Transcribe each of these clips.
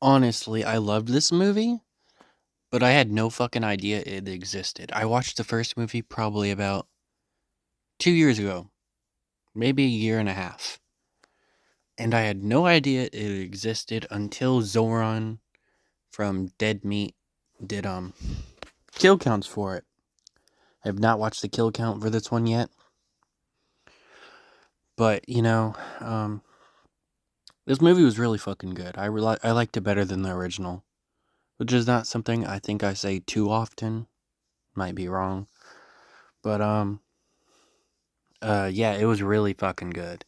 Honestly, I loved this movie, but I had no fucking idea it existed. I watched the first movie probably about 2 years ago, maybe a year and a half. And I had no idea it existed until Zoran from Dead Meat did kill counts for it. I have not watched the kill count for this one yet. But, this movie was really fucking good. I liked it better than the original, which is not something I think I say too often. Might be wrong. But yeah, it was really fucking good.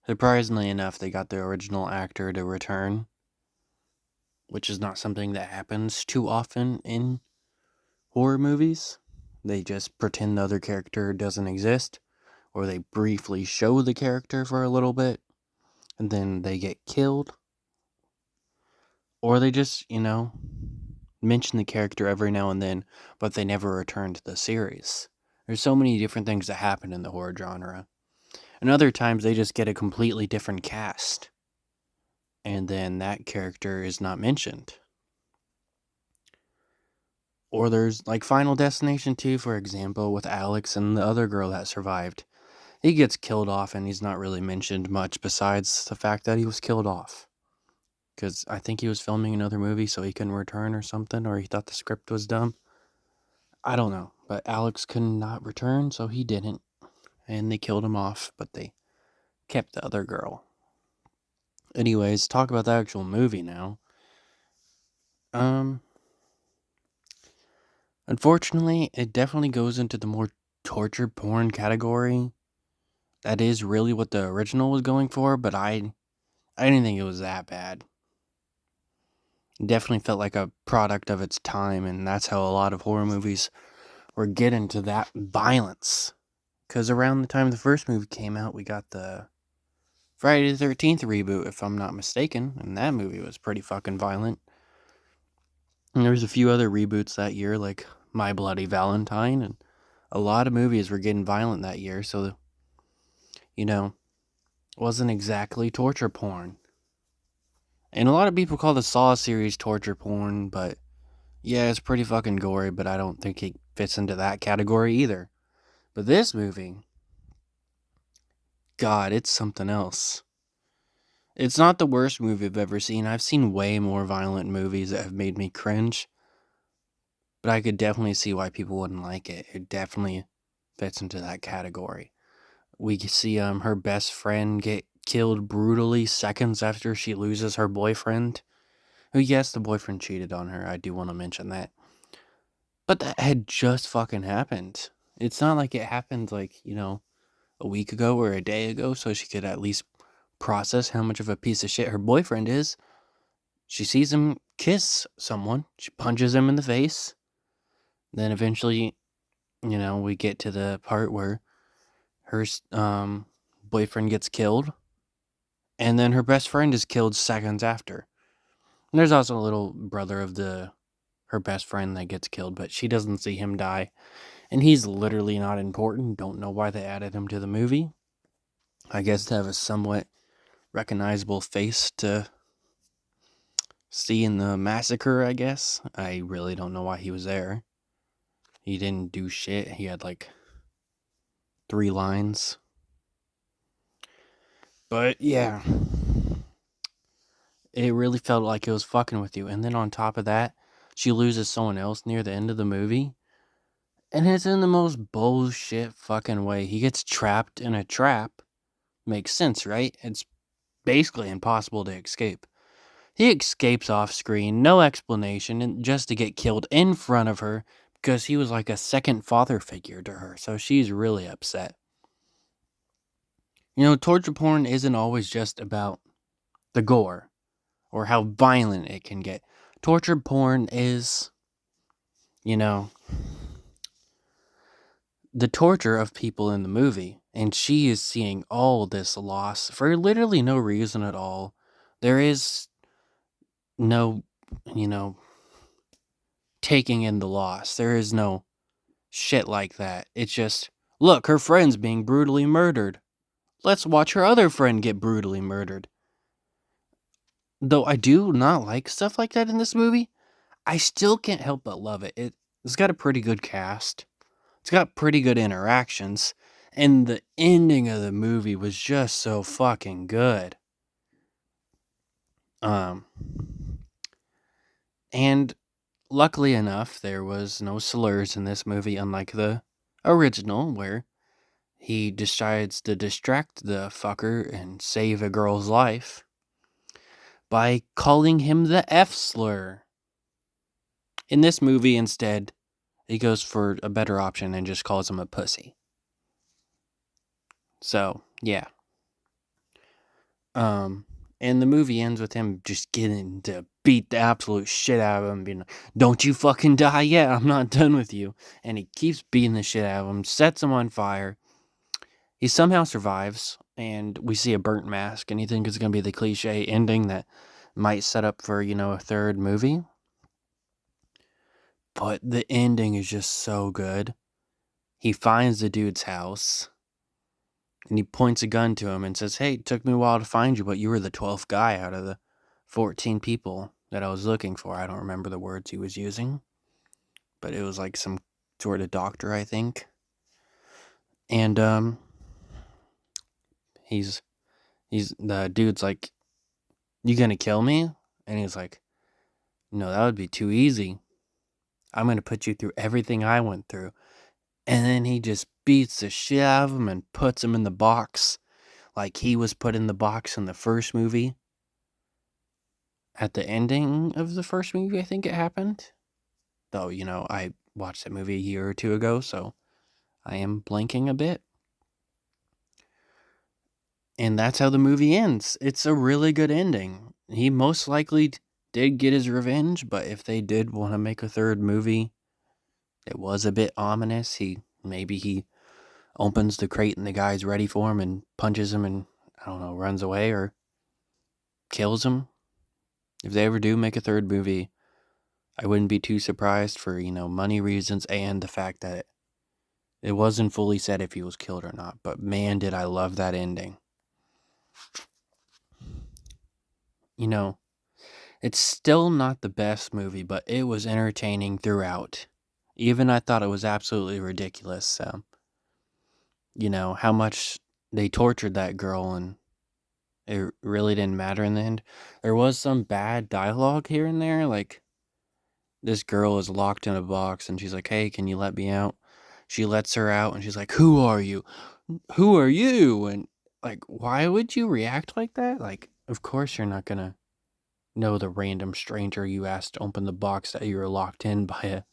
Surprisingly enough, they got the original actor to return, which is not something that happens too often in horror movies. They just pretend the other character doesn't exist, or they briefly show the character for a little bit, and then they get killed. Or they just, mention the character every now and then, but they never return to the series. There's so many different things that happen in the horror genre. And other times they just get a completely different cast, and then that character is not mentioned. Or there's like Final Destination 2, for example, with Alex and the other girl that survived. He gets killed off and he's not really mentioned much besides the fact that he was killed off. Because I think he was filming another movie so he couldn't return or something, or he thought the script was dumb. I don't know. But Alex could not return, so he didn't. And they killed him off, but they kept the other girl. Anyways, talk about the actual movie now. Um, Unfortunately, it definitely goes into the more torture porn category. That is really what the original was going for, but I didn't think it was that bad. It definitely felt like a product of its time, and that's how a lot of horror movies were getting to that violence. Because around the time the first movie came out, we got the Friday the 13th reboot, if I'm not mistaken, and that movie was pretty fucking violent. And there was a few other reboots that year, like My Bloody Valentine, and a lot of movies were getting violent that year, so, you know, it wasn't exactly torture porn. And a lot of people call the Saw series torture porn, but yeah, it's pretty fucking gory, but I don't think it fits into that category either. But this movie, God, it's something else. It's not the worst movie I've ever seen. I've seen way more violent movies that have made me cringe, but I could definitely see why people wouldn't like it. It definitely fits into that category. We see her best friend get killed brutally seconds after she loses her boyfriend. Who, yes, the boyfriend cheated on her. I do want to mention that. But that had just fucking happened. It's not like it happened like, a week ago or a day ago, so she could at least process how much of a piece of shit her boyfriend is. She sees him kiss someone. She punches him in the face. Then eventually, we get to the part where her boyfriend gets killed, and then her best friend is killed seconds after. And there's also a little brother of her best friend that gets killed, but she doesn't see him die, and he's literally not important. Don't know why they added him to the movie. I guess to have a somewhat recognizable face to see in the massacre, I guess. I really don't know why he was there. He didn't do shit. He had like 3 lines. But yeah, it really felt like it was fucking with you. And then on top of that, she loses someone else near the end of the movie. And it's in the most bullshit fucking way. He gets trapped in a trap. Makes sense, right? It's basically impossible to escape. He escapes off screen, no explanation, and just to get killed in front of her because he was like a second father figure to her. So she's really upset. Torture porn isn't always just about the gore or how violent it can get. Torture porn is, you know, the torture of people in the movie. And she is seeing all this loss for literally no reason at all. There is no, you know, taking in the loss. There is no shit like that. It's just, look, her friend's being brutally murdered. Let's watch her other friend get brutally murdered. Though I do not like stuff like that in this movie, I still can't help but love it. It's got a pretty good cast. It's got pretty good interactions, and the ending of the movie was just so fucking good. Um, and luckily enough, there was no slurs in this movie, unlike the original, where he decides to distract the fucker and save a girl's life by calling him the F slur. In this movie, instead, he goes for a better option and just calls him a pussy. So, yeah. And the movie ends with him just getting to beat the absolute shit out of him, being like, don't you fucking die yet, I'm not done with you. And he keeps beating the shit out of him, sets him on fire. He somehow survives, and we see a burnt mask, and you think it's going to be the cliche ending that might set up for, a third movie. But the ending is just so good. He finds the dude's house, and he points a gun to him and says, hey, it took me a while to find you, but you were the 12th guy out of the 14 people that I was looking for. I don't remember the words he was using, but it was like some sort of doctor, I think. And he's the dude's like, you gonna kill me? And he's like, no, that would be too easy. I'm gonna put you through everything I went through. And then he just beats the shit out of him and puts him in the box like he was put in the box in the first movie. At the ending of the first movie, I think it happened. Though, I watched that movie a year or two ago, so I am blanking a bit. And that's how the movie ends. It's a really good ending. He most likely did get his revenge, but if they did want to make a third movie, it was a bit ominous. Maybe he opens the crate and the guy's ready for him and punches him and, I don't know, runs away or kills him. If they ever do make a third movie, I wouldn't be too surprised for, money reasons and the fact that it wasn't fully said if he was killed or not. But man, did I love that ending. It's still not the best movie, but it was entertaining throughout. Even I thought it was absolutely ridiculous. How much they tortured that girl and it really didn't matter in the end. There was some bad dialogue here and there, like this girl is locked in a box and she's like, hey, can you let me out? She lets her out and she's like, who are you? Who are you? And like, why would you react like that? Like, of course you're not gonna know the random stranger you asked to open the box that you were locked in by a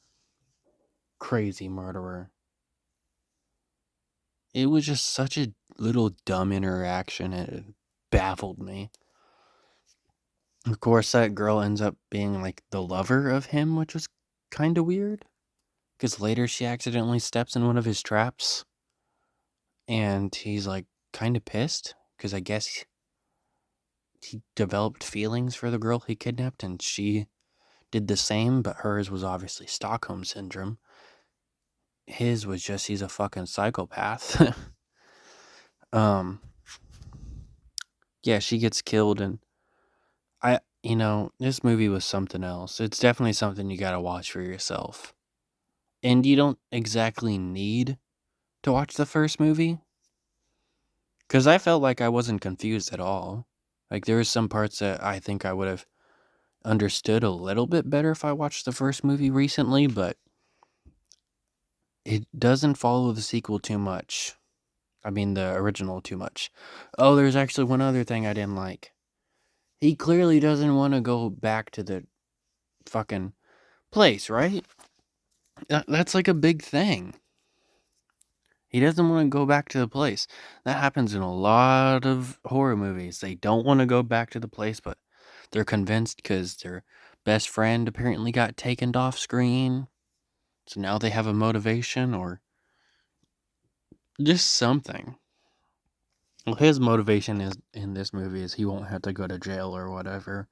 crazy murderer. It was just such a little dumb interaction. It baffled me. Of course, that girl ends up being like the lover of him, which was kind of weird. Because later she accidentally steps in one of his traps. And he's like kind of pissed. Because I guess he developed feelings for the girl he kidnapped. And she did the same. But hers was obviously Stockholm Syndrome. His was just he's a fucking psychopath. um yeah, she gets killed and this movie was something else. It's definitely something you got to watch for yourself. And you don't exactly need to watch the first movie cuz I felt like I wasn't confused at all. Like there were some parts that I think I would have understood a little bit better if I watched the first movie recently, but it doesn't follow the sequel too much. I mean, the original too much. Oh, there's actually one other thing I didn't like. He clearly doesn't want to go back to the fucking place, right? That's like a big thing. He doesn't want to go back to the place. That happens in a lot of horror movies. They don't want to go back to the place, but they're convinced because their best friend apparently got taken off screen. So now they have a motivation or just something. Well, his motivation is in this movie is he won't have to go to jail or whatever.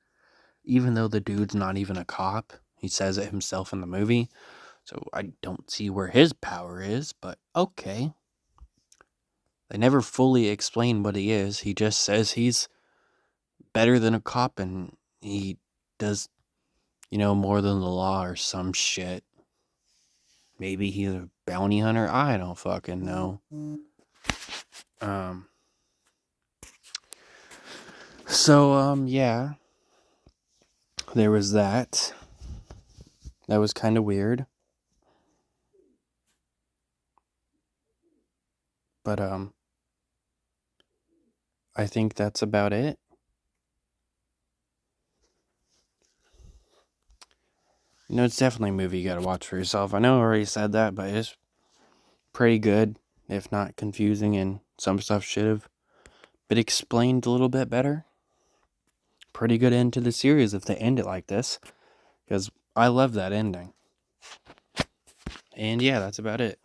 Even though the dude's not even a cop. He says it himself in the movie. So I don't see where his power is, but okay. They never fully explain what he is. He just says he's better than a cop and he does, more than the law or some shit. Maybe he's a bounty hunter. I don't fucking know. Yeah. There was that. That was kind of weird. But, I think that's about it. It's definitely a movie you gotta watch for yourself. I know I already said that, but it's pretty good, if not confusing, and some stuff should have been explained a little bit better. Pretty good end to the series if they end it like this, because I love that ending. And yeah, that's about it.